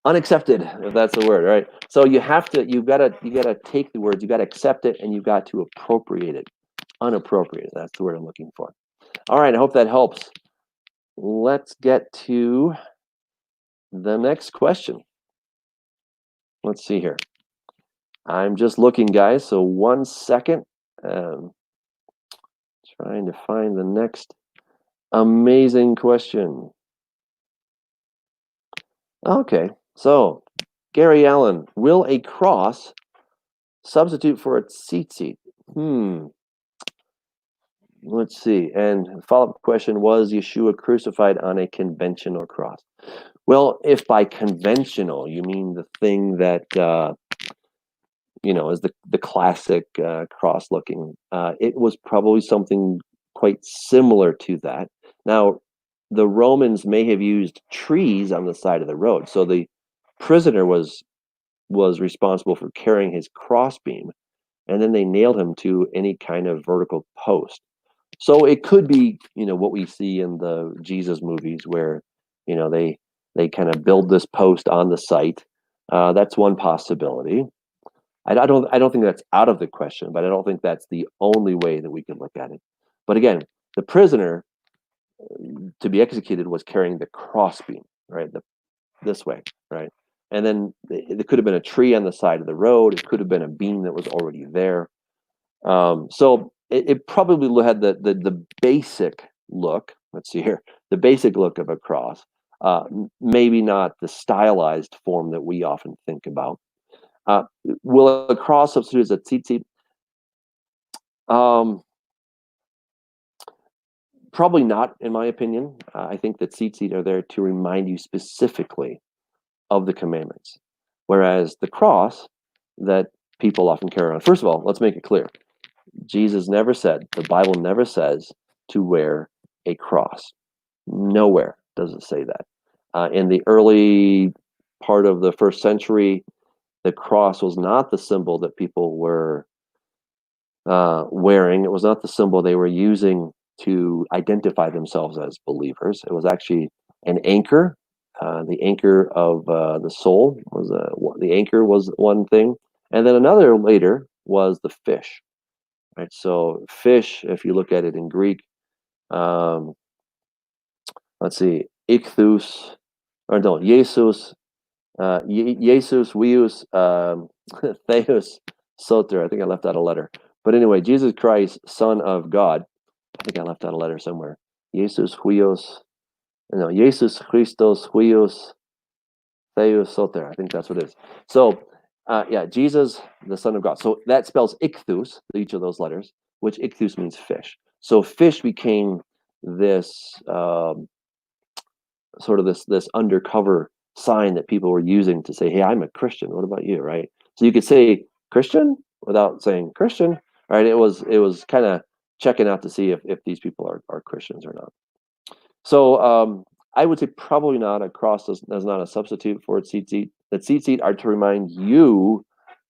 Unaccepted, if that's the word, right? So you've gotta take the words, you gotta accept it, and you've got to appropriate it. Unappropriated, that's the word I'm looking for. All right, I hope that helps. Let's get to the next question. Let's see here. I'm just looking, guys, so 1 second. Um, trying to find the next amazing question. Okay, so Gary Allen, will a cross substitute for a tzitzi? Let's see. And follow-up question, was Yeshua crucified on a conventional cross? Well, if by conventional you mean the thing that is the classic cross looking, it was probably something quite similar to that. Now, the Romans may have used trees on the side of the road, so the prisoner was responsible for carrying his crossbeam, and then they nailed him to any kind of vertical post. So it could be, what we see in the Jesus movies where, they kind of build this post on the site. That's one possibility. I don't think that's out of the question, but I don't think that's the only way that we can look at it. But again, the prisoner to be executed was carrying the crossbeam, right? This way, right? And then it could have been a tree on the side of the road. It could have been a beam that was already there. So it probably had the basic look. Let's see here, the basic look of a cross. Maybe not the stylized form that we often think about. Will a cross substitute as a tzitzi? Probably not, in my opinion. I think that tzitzit are there to remind you specifically of the commandments, whereas the cross that people often carry around. First of all, let's make it clear. Jesus never said, the Bible never says to wear a cross. Nowhere does it say that. In the early part of the first century, the cross was not the symbol that people were wearing. It was not the symbol they were using to identify themselves as believers. It was actually an anchor. The anchor of the soul was the anchor was one thing, and then another later was the fish. Right. So fish, if you look at it in Greek, um, let's see, ichthus, or no, Jesus, Jesus, Weus, Theus, Soter. I think I left out a letter. But anyway, Jesus Christ, Son of God. I think I left out a letter somewhere. Jesus Huios, no, Jesus Christos Huios, Theus Soter. I think that's what it is. So, yeah, Jesus, the Son of God. So that spells ichthus, each of those letters, which ichthus means fish. So fish became this sort of this undercover sign that people were using to say, "Hey, I'm a Christian. What about you?" Right? So you could say Christian without saying Christian, right? It was kind of checking out to see if these people are Christians or not. So I would say probably not. A cross is not a substitute for a tzitzit. The tzitzit are to remind you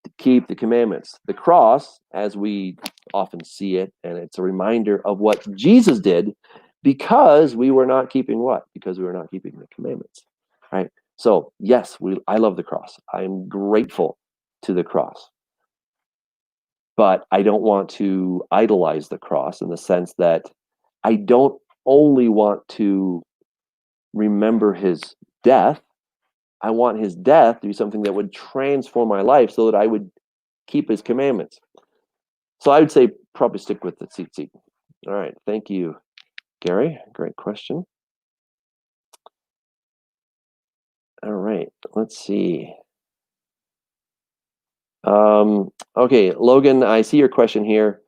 to keep the commandments. The cross, as we often see it, and it's a reminder of what Jesus did because we were not keeping what? Because we were not keeping the commandments. Right? So yes, I love the cross. I'm grateful to the cross. But I don't want to idolize the cross in the sense that I don't only want to remember his death. I want his death to be something that would transform my life so that I would keep his commandments. So I would say probably stick with the tzitzi. All right. Thank you, Gary. Great question. All right. Let's see. Okay, Logan, I see your question here.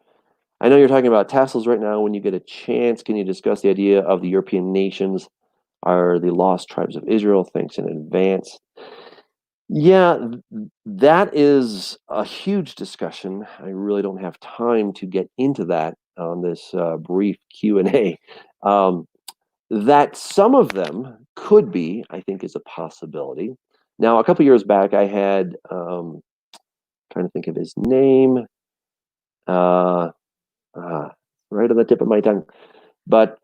I know you're talking about tassels right now. When you get a chance, can you discuss the idea of the European nations are the lost tribes of Israel? Thanks in advance. Yeah, that is a huge discussion. I really don't have time to get into that on this brief Q&A. That some of them could be, I think, is a possibility. Now, a couple years back, I had trying to think of his name, uh, right on the tip of my tongue, but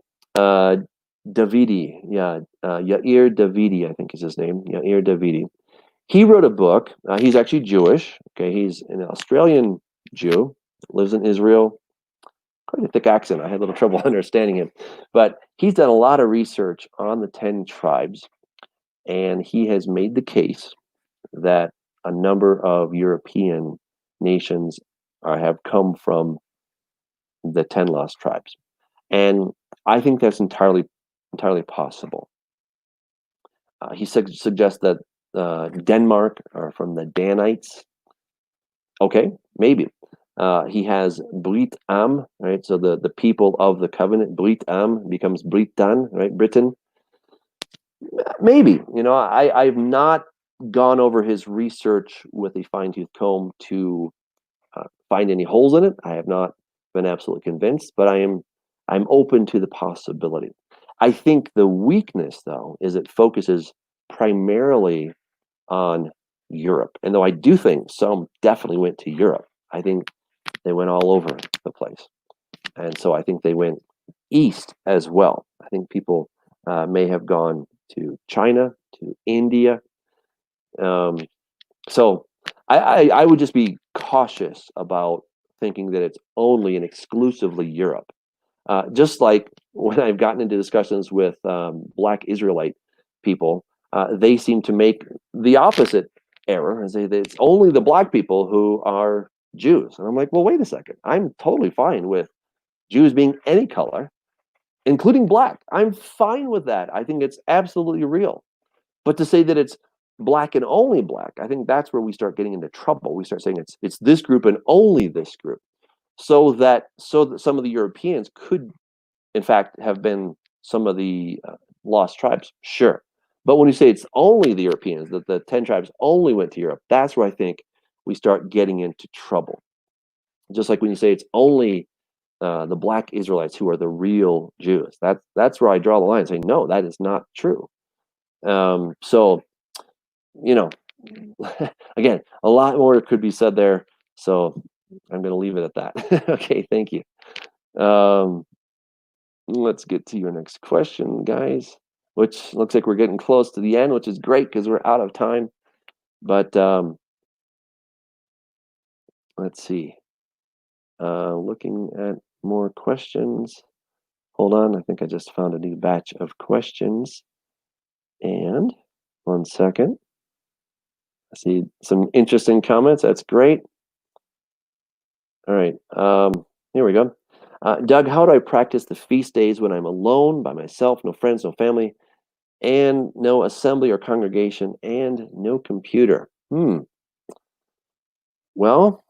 Davidi, Yair Davidi, I think is his name. Yair Davidi. He wrote a book. He's actually Jewish. Okay, he's an Australian Jew, lives in Israel. Quite a thick accent. I had a little trouble understanding him, but he's done a lot of research on the 10 tribes, and he has made the case that a number of European nations have come from the 10 lost tribes, and I think that's entirely possible. He suggests that Denmark are from the Danites. Okay, maybe. He has Brit Am, right? So the people of the covenant, Brit Am becomes Britan, right? Britain. Maybe. I've not gone over his research with a fine-tooth comb to find any holes in it. I have not been absolutely convinced, but I'm open to the possibility. I think the weakness, though, is it focuses primarily on Europe. And though I do think some definitely went to Europe, I think they went all over the place. And so I think they went east as well. I think people may have gone to China, to India. So I would just be cautious about thinking that it's only and exclusively Europe. Just like when I've gotten into discussions with Black Israelite people, they seem to make the opposite error and say that it's only the Black people who are Jews. And I'm like, well, wait a second. I'm totally fine with Jews being any color, including Black. I'm fine with that. I think it's absolutely real. But to say that it's Black and only Black, I think that's where we start getting into trouble. We start saying it's this group and only this group, so that some of the Europeans could in fact have been some of the lost tribes, sure. But when you say it's only the Europeans, that the 10 tribes only went to Europe, that's where I think we start getting into trouble. Just like when you say it's only the Black Israelites who are the real Jews, that's where I draw the line and say, no, that is not true. So, you know, again, a lot more could be said there. So I'm going to leave it at that. Okay, thank you. Let's get to your next question, guys, which looks like we're getting close to the end, which is great because we're out of time. But let's see. Looking at more questions. Hold on. I think I just found a new batch of questions. And 1 second. I see some interesting comments. That's great. All right. Here we go. Doug, how do I practice the feast days when I'm alone, by myself, no friends, no family, and no assembly or congregation, and no computer? Well,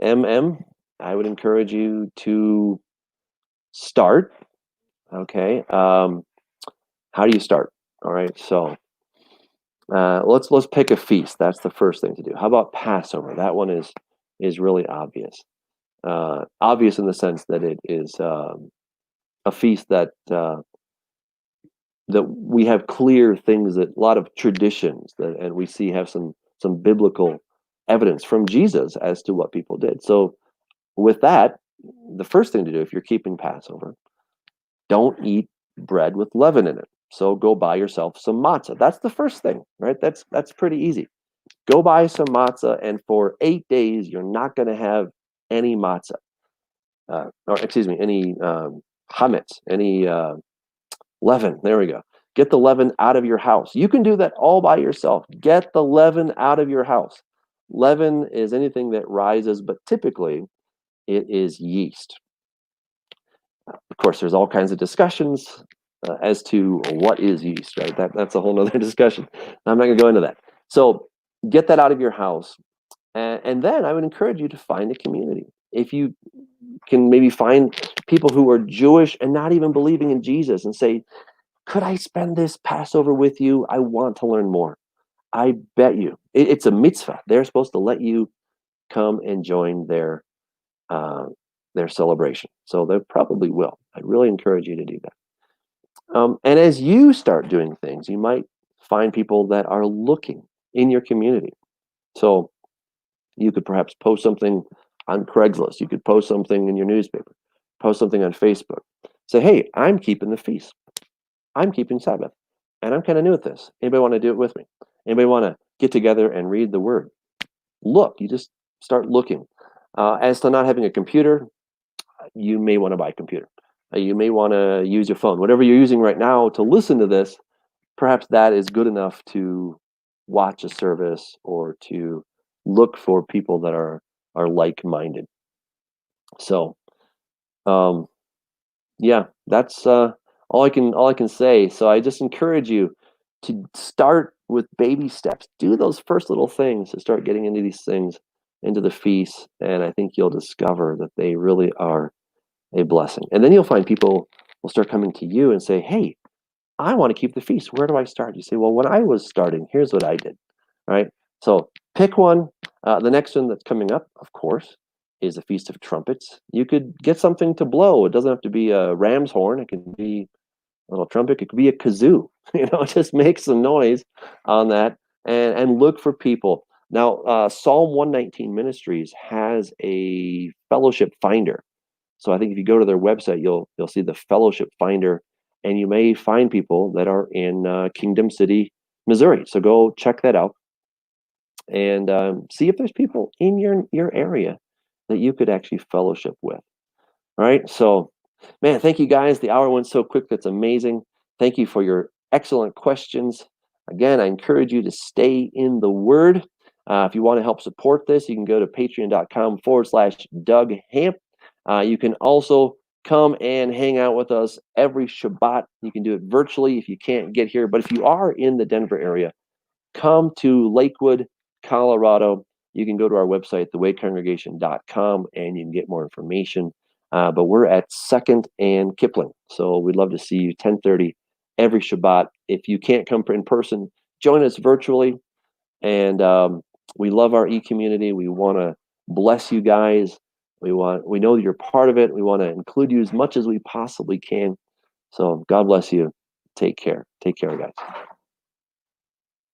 I would encourage you to start. Okay. How do you start? All right. So let's pick a feast. That's the first thing to do. How about Passover? That one is really obvious. Obvious in the sense that it is a feast that we have clear things, that a lot of traditions that, and we see have some biblical evidence from Jesus as to what people did. So with that, the first thing to do if you're keeping Passover, don't eat bread with leaven in it. So go buy yourself some matzah. That's the first thing, right? That's pretty easy. Go buy some matzah, and for 8 days you're not going to have any matzah, or excuse me, any chametz, any leaven. There we go. Get the leaven out of your house. You can do that all by yourself. Get the leaven out of your house. Leaven is anything that rises, but typically it is yeast. Of course, there's all kinds of discussions as to what is yeast, right? That's a whole other discussion. I'm not going to go into that. So get that out of your house. And then I would encourage you to find a community. If you can maybe find people who are Jewish and not even believing in Jesus and say, could I spend this Passover with you? I want to learn more. I bet you. It's a mitzvah. They're supposed to let you come and join their celebration. So they probably will. I really encourage you to do that. And as you start doing things, you might find people that are looking in your community. So you could perhaps post something on Craigslist. You could post something in your newspaper, post something on Facebook. Say, hey, I'm keeping the feast. I'm keeping Sabbath, and I'm kind of new at this. Anybody want to do it with me? Anybody want to get together and read the Word? Look, you just start looking. As to not having a computer, you may want to buy a computer. You may want to use your phone. Whatever you're using right now to listen to this, perhaps that is good enough to watch a service or to look for people that are like-minded. So, um, yeah, that's all I can say. So I just encourage you to start with baby steps. Do those first little things to start getting into these things, into the feasts, and I think you'll discover that they really are a blessing. And then you'll find people will start coming to you and say, "Hey, I want to keep the feast. Where do I start?" You say, "Well, when I was starting, here's what I did." All right. So pick one. The next one that's coming up, of course, is the Feast of Trumpets. You could get something to blow. It doesn't have to be a ram's horn. It can be a little trumpet. It could be a kazoo. Just make some noise on that and look for people. Now, Psalm 119 Ministries has a fellowship finder. So I think if you go to their website, you'll see the fellowship finder, and you may find people that are in Kingdom City, Missouri. So go check that out and see if there's people in your area that you could actually fellowship with. All right. So, man, thank you guys. The hour went so quick. That's amazing. Thank you for your excellent questions. Again, I encourage you to stay in the Word. If you want to help support this, you can go to patreon.com/Doug Hamp. You can also come and hang out with us every Shabbat. You can do it virtually if you can't get here. But if you are in the Denver area, come to Lakewood, Colorado. You can go to our website, thewaycongregation.com, and you can get more information. But we're at 2nd and Kipling. So we'd love to see you 10:30 every Shabbat. If you can't come in person, join us virtually. And we love our e-community. We want to bless you guys. We know you're part of it. We want to include you as much as we possibly can. So God bless you. Take care. Take care, guys.